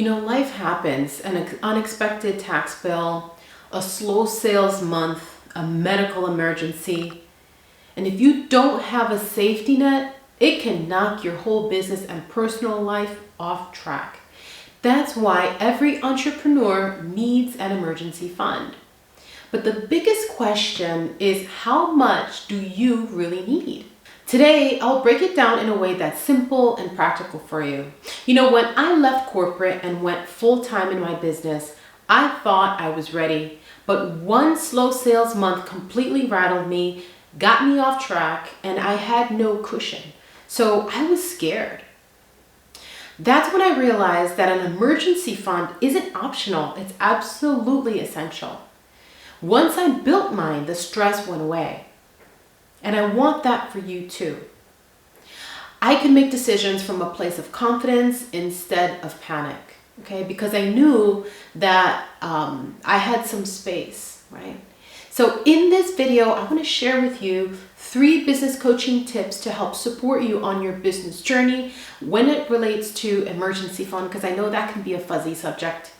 Life happens, an unexpected tax bill, a slow sales month, a medical emergency. And if you don't have a safety net, it can knock your whole business and personal life off track. That's why every entrepreneur needs an emergency fund. But the biggest question is, how much do you really need? Today, I'll break it down in a way that's simple and practical for you. When I left corporate and went full-time in my business, I thought I was ready. But one slow sales month completely rattled me, got me off track, and I had no cushion. So I was scared. That's when I realized that an emergency fund isn't optional, it's absolutely essential. Once I built mine, the stress went away. And I want that for you too. I could make decisions from a place of confidence instead of panic, okay? Because I knew that I had some space, right? So in this video, I want to share with you 3 business coaching tips to help support you on your business journey when it relates to emergency fund, because I know that can be a fuzzy subject.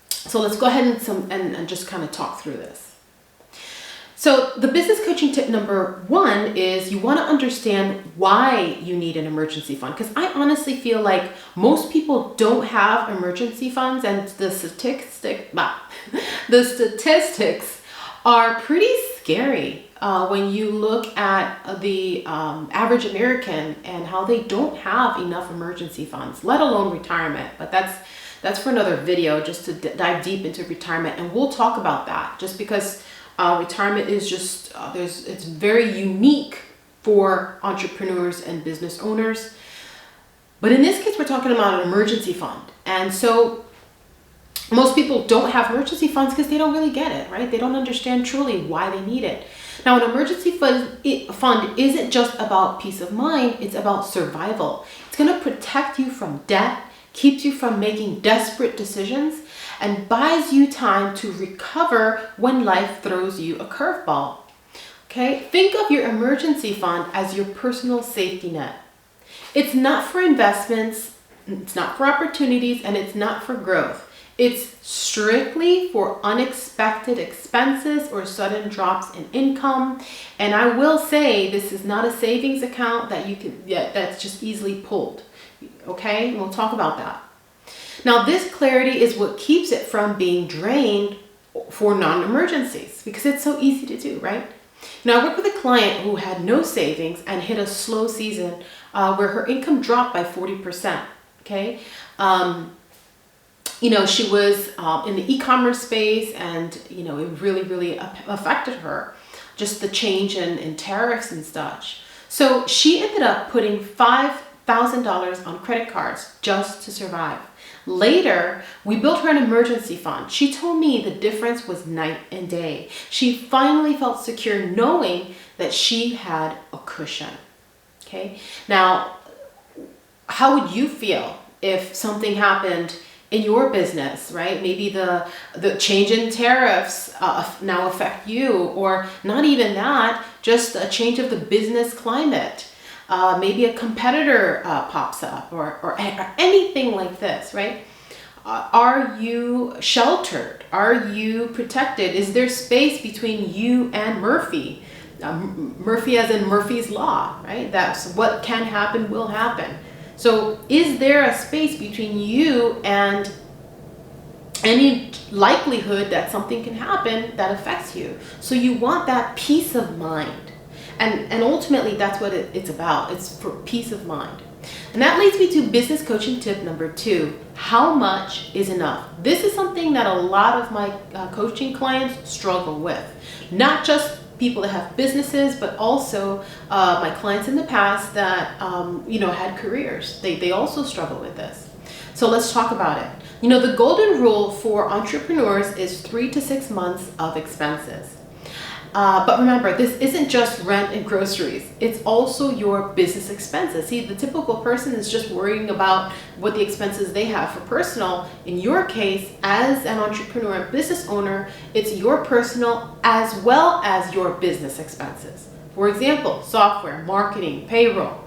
So let's go ahead and just kind of talk through this. So the business coaching tip number 1 is you want to understand why you need an emergency fund. Because I honestly feel like most people don't have emergency funds, and the statistics are pretty scary when you look at the average American and how they don't have enough emergency funds, let alone retirement. But that's for another video, just to dive deep into retirement, and we'll talk about that. Just because retirement is just it's very unique for entrepreneurs and business owners. But in this case, we're talking about an emergency fund, and so most people don't have emergency funds because they don't really get it, right? They don't understand truly why they need it. Now, an emergency fund isn't just about peace of mind, it's about survival. It's going to protect you from debt, keeps you from making desperate decisions, and buys you time to recover when life throws you a curveball. Okay? Think of your emergency fund as your personal safety net. It's not for investments, it's not for opportunities, and it's not for growth. It's strictly for unexpected expenses or sudden drops in income. And I will say, this is not a savings account that's just easily pulled. Okay? And we'll talk about that. Now, this clarity is what keeps it from being drained for non-emergencies, because it's so easy to do, right? Now, I worked with a client who had no savings and hit a slow season where her income dropped by 40%, okay? She was in the e-commerce space, and, it really affected her, just the change in tariffs and such. So she ended up putting $5,000 on credit cards just to survive. Later, we built her an emergency fund. She told me the difference was night and day. She finally felt secure knowing that she had a cushion. Okay? Now, how would you feel if something happened in your business, right? Maybe the change in tariffs now affect you, or not even that, just a change of the business climate. Maybe a competitor pops up, or anything like this, right? Are you sheltered? Are you protected? Is there space between you and Murphy? Murphy as in Murphy's Law, right? That's what can happen will happen. So is there a space between you and any likelihood that something can happen that affects you? So you want that peace of mind. And ultimately, that's what it's about. It's for peace of mind. And that leads me to business coaching tip number 2. How much is enough? This is something that a lot of my coaching clients struggle with. Not just people that have businesses, but also my clients in the past that had careers. They also struggle with this. So let's talk about it. The golden rule for entrepreneurs is 3 to 6 months of expenses. But remember, this isn't just rent and groceries. It's also your business expenses. See, the typical person is just worrying about what the expenses they have for personal. In your case, as an entrepreneur and business owner, it's your personal as well as your business expenses. For example, software, marketing, payroll.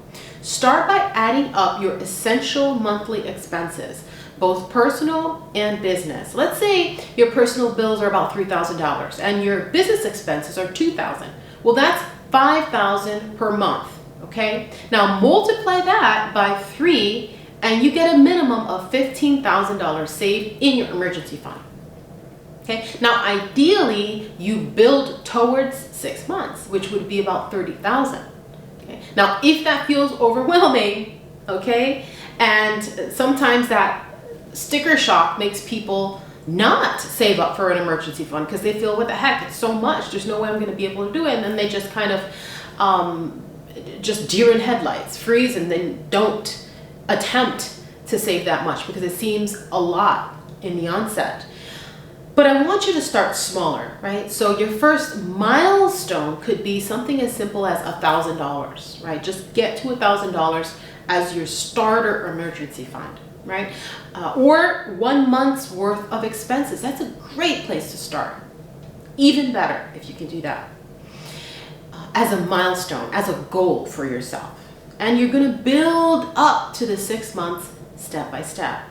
Start by adding up your essential monthly expenses, both personal and business. Let's say your personal bills are about $3,000 and your business expenses are $2,000. Well, that's $5,000 per month, okay? Now multiply that by 3 and you get a minimum of $15,000 saved in your emergency fund. Okay, now ideally you build towards 6 months, which would be about $30,000. Okay, now if that feels overwhelming, okay, and sometimes that sticker shock makes people not save up for an emergency fund because they feel, what the heck, it's so much, there's no way I'm going to be able to do it, and then they just kind of just deer in headlights, freeze, and then don't attempt to save that much because it seems a lot in the onset. But I want you to start smaller, right? So your first milestone could be something as simple as $1,000, right? Just get to $1,000 as your starter emergency fund, right? Or 1 month's worth of expenses. That's a great place to start. Even better if you can do that as a milestone, as a goal for yourself. And you're going to build up to the 6 months step by step.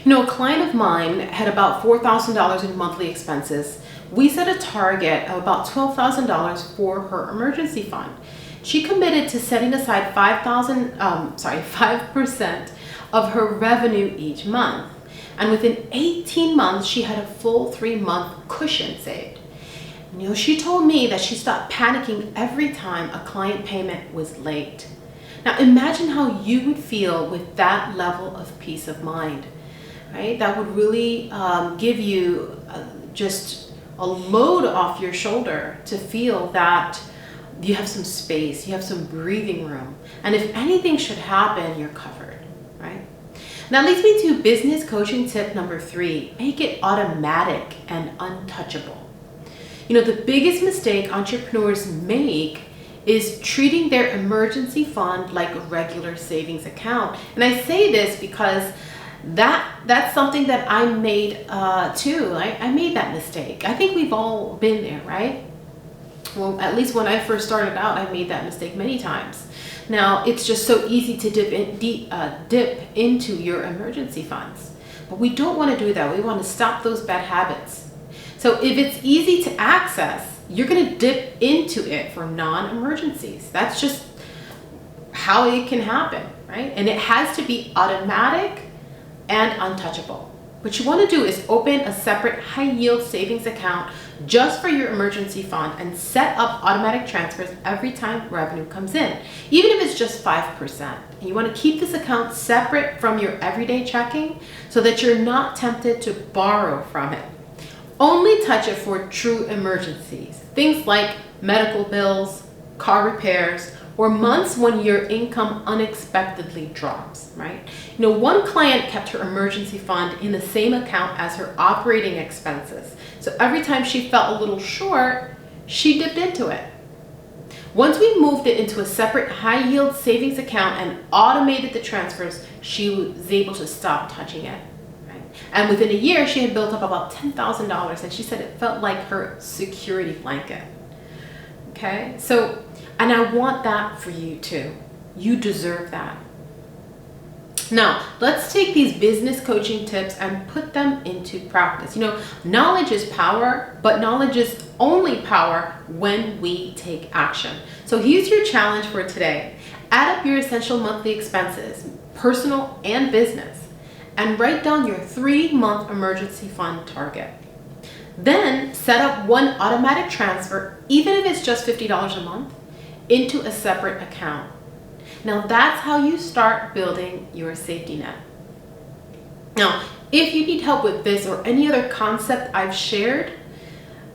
You know, a client of mine had about $4,000 in monthly expenses. We set a target of about $12,000 for her emergency fund. She committed to setting aside 5% of her revenue each month. And within 18 months, she had a full 3-month cushion saved. You know, she told me that she stopped panicking every time a client payment was late. Now imagine how you would feel with that level of peace of mind, right? That would really give you just a load off your shoulder to feel that you have some space, you have some breathing room. And if anything should happen, you're covered, right? That leads me to business coaching tip number 3, make it automatic and untouchable. You know, the biggest mistake entrepreneurs make is treating their emergency fund like a regular savings account. And I say this because that's something that I made too. I made that mistake. I think we've all been there, right? Well, at least when I first started out, I made that mistake many times. Now, it's just so easy to dip into your emergency funds. But we don't want to do that. We want to stop those bad habits. So if it's easy to access, you're going to dip into it for non-emergencies. That's just how it can happen, right? And it has to be automatic and untouchable. What you want to do is open a separate high-yield savings account just for your emergency fund and set up automatic transfers every time revenue comes in, even if it's just 5%. And you want to keep this account separate from your everyday checking so that you're not tempted to borrow from it. Only touch it for true emergencies, things like medical bills, car repairs, or months when your income unexpectedly drops, right? You know, one client kept her emergency fund in the same account as her operating expenses. So every time she felt a little short, she dipped into it. Once we moved it into a separate high-yield savings account and automated the transfers, she was able to stop touching it. And within a year, she had built up about $10,000, and she said it felt like her security blanket. Okay, so, and I want that for you too. You deserve that. Now, let's take these business coaching tips and put them into practice. You know, knowledge is power, but knowledge is only power when we take action. So here's your challenge for today. Add up your essential monthly expenses, personal and business, and write down your 3-month emergency fund target. Then set up one automatic transfer, even if it's just $50 a month, into a separate account. Now that's how you start building your safety net. Now, if you need help with this or any other concept I've shared,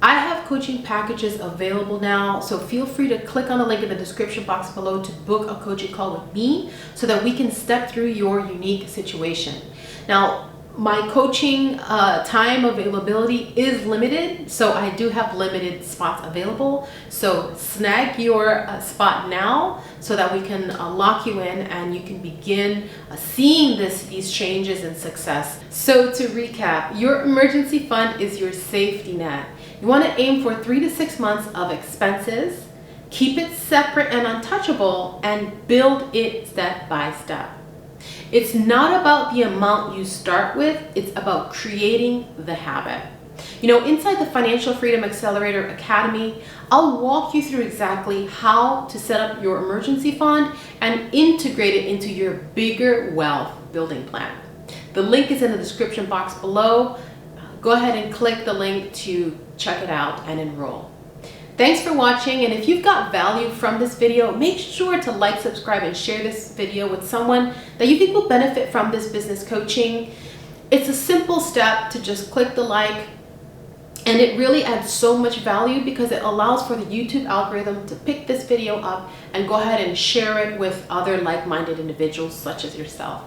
I have coaching packages available now, so feel free to click on the link in the description box below to book a coaching call with me so that we can step through your unique situation. Now, my coaching time availability is limited, so I do have limited spots available. So snag your spot now so that we can lock you in and you can begin seeing these changes and success. So to recap, your emergency fund is your safety net. You want to aim for 3 to 6 months of expenses, Keep it separate and untouchable and build it step by step. It's not about the amount you start with, it's about creating the habit. Inside the Financial Freedom Accelerator Academy, I'll walk you through exactly how to set up your emergency fund and integrate it into your bigger wealth building plan. The link is in the description box below. Go ahead and click the link to check it out and enroll. Thanks for watching, and if you've got value from this video, make sure to like, subscribe, and share this video with someone that you think will benefit from this business coaching. It's a simple step to just click the like, and it really adds so much value because it allows for the YouTube algorithm to pick this video up and go ahead and share it with other like-minded individuals such as yourself.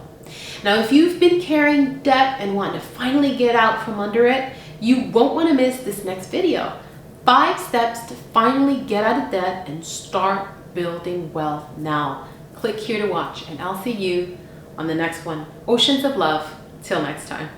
Now, if you've been carrying debt and want to finally get out from under it, you won't want to miss this next video. 5 steps to finally get out of debt and start building wealth now. Click here to watch, and I'll see you on the next one. Oceans of love. Till next time.